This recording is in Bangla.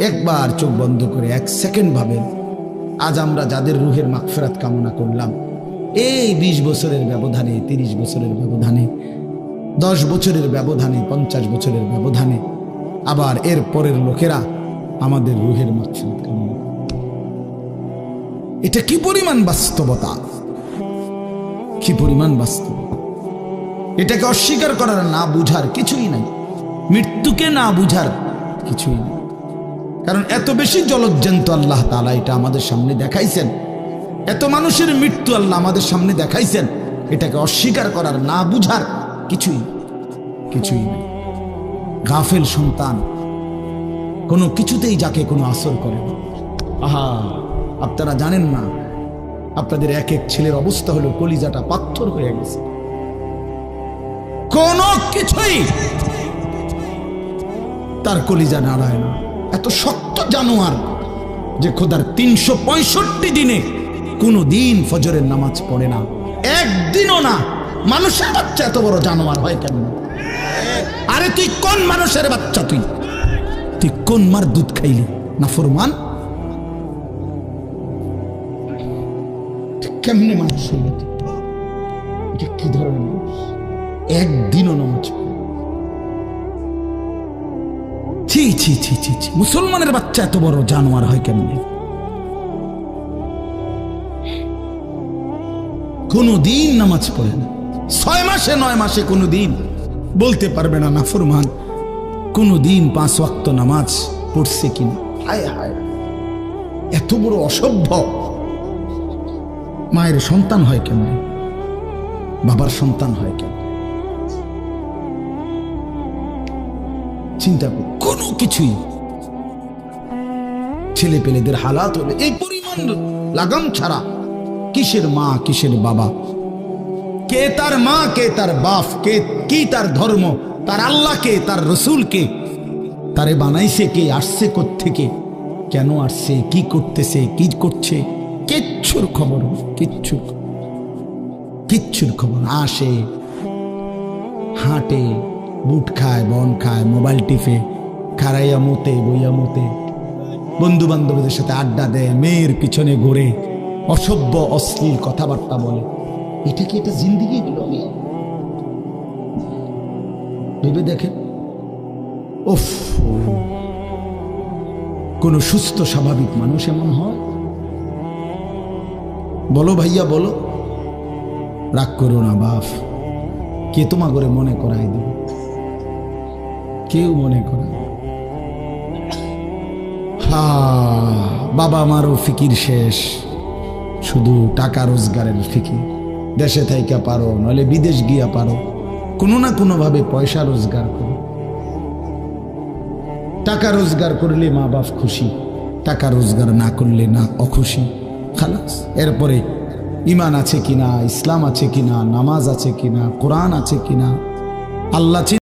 একবার চোখ বন্ধ করে 1 সেকেন্ড ভাবেন, আজ আমরা যাদের রুহের মাগফিরাত কামনা করলাম, এই 20 বছরের ব্যবধানে, 30 বছরের ব্যবধানে, 10 বছরের ব্যবধানে, 50 বছরের ব্যবধানে আবার এর পরের লোকেরা আমাদের রুহের মাগফিরাত কামনা করে। এটা কি পরিমাণ বাস্তবতা, কি পরিমাণ বাস্তব! এটাকে অস্বীকার করার, না বুঝার কিছুই নাই, মৃত্যুকে না বুঝার কিছুই নেই। কারণ এত বেশি জলজ্জান্ত আল্লাহ তাআলা এটা আমাদের সামনে দেখাইছেন, এত মানুষের মৃত্যু আল্লাহ আমাদের সামনে দেখাইছেন, এটাকে অস্বীকার করার, না বুঝার কিছুই কিছুই নেই। গাফেল সন্তান কোনো কিছুতেই যাকে কোনো আসর করে না। আহা, আপনারা জানেন না, আপনাদের এক এক ছেলের অবস্থা হলো কলিজাটা পাথর হয়ে গেছে, কোনো কিছুই তার কলিজা নাড়ায় না। এত শক্ত জানোয়ার যে খোদার 365 দিনে কোনো দিন ফজরের নামাজ পড়ে না, একদিনও না। মানুষের বাচ্চা এত বড় জানোয়ার হয় কেন? আরে তুই কোন মানুষের বাচ্চা? তুই কোন মার দুধ খাইলি? নাফরমান! কেমনে মানুষ হইল? কি ধরনের মানুষ? একদিনও নামাজ পড়ে? ছি ছি ছি ছি ছি! মুসলমানের বাচ্চা এত বড় জানোয়ার হয় কেমনে? কোনদিন নামাজ পড়ে না, 6 মাসে 9 মাসে কোনদিন বলতে পারবে না নাফরমান কোনদিন 5 ওয়াক্ত নামাজ পড়ছে কিনা। হায় হায়, এত বড় অসভ্য! মায়ের সন্তান হয় কেমনে? বাবার সন্তান হয় কেমনে? চিন্তা কর, কোনো কিছুই ছেলে পেলেদের হালাত হলে এই পরিমাণ লাগাম ছাড়া। কিসের মা, কিসের বাবা, কে তার মা, কে তার বাপ, কে কি তার ধর্ম, তার আল্লাহ কে, তার রসুল কে, তারে বানাইছে কে, আসছে কোত্থেকে, কেন আসছে, কি করতেছে, কি করছে, কিচ্ছুর খবর, কিচ্ছুর খবর। আসে, হাঁটে, বুট খায়, বন খায়, মোবাইল টিপে, খারাইয়া মতে, বইয়া মতে, বন্ধু বান্ধবদের সাথে আড্ডা দেয়, মেয়ের পিছনে ঘুরে, অসভ্য অশ্লীল কথাবার্তা বলে। এটা কি এটা জিন্দিগি হলো? ভেবে দেখেন। উফ, কোন সুস্থ স্বাভাবিক মানুষ এমন হয়? বলো ভাইয়া, বলো। রাগ করো না বাপ, কে তোমা করে মনে করাই দেবে? কেউ মনে করে। হা, বাবা মারও ফিকির শেষ, শুধু টাকা রোজগারের ফিকির। দেশে থাইকা পারো, নইলে বিদেশ গিয়া পারো, কোনো না কোনো ভাবে পয়সা রোজগার করো। টাকা রোজগার করলে মা বাপ খুশি, টাকা রোজগার না করলে না অখুশি। খালাস। এরপরে ইমান আছে কিনা, ইসলাম আছে কিনা, নামাজ আছে কিনা, কোরআন আছে কিনা, আল্লাহ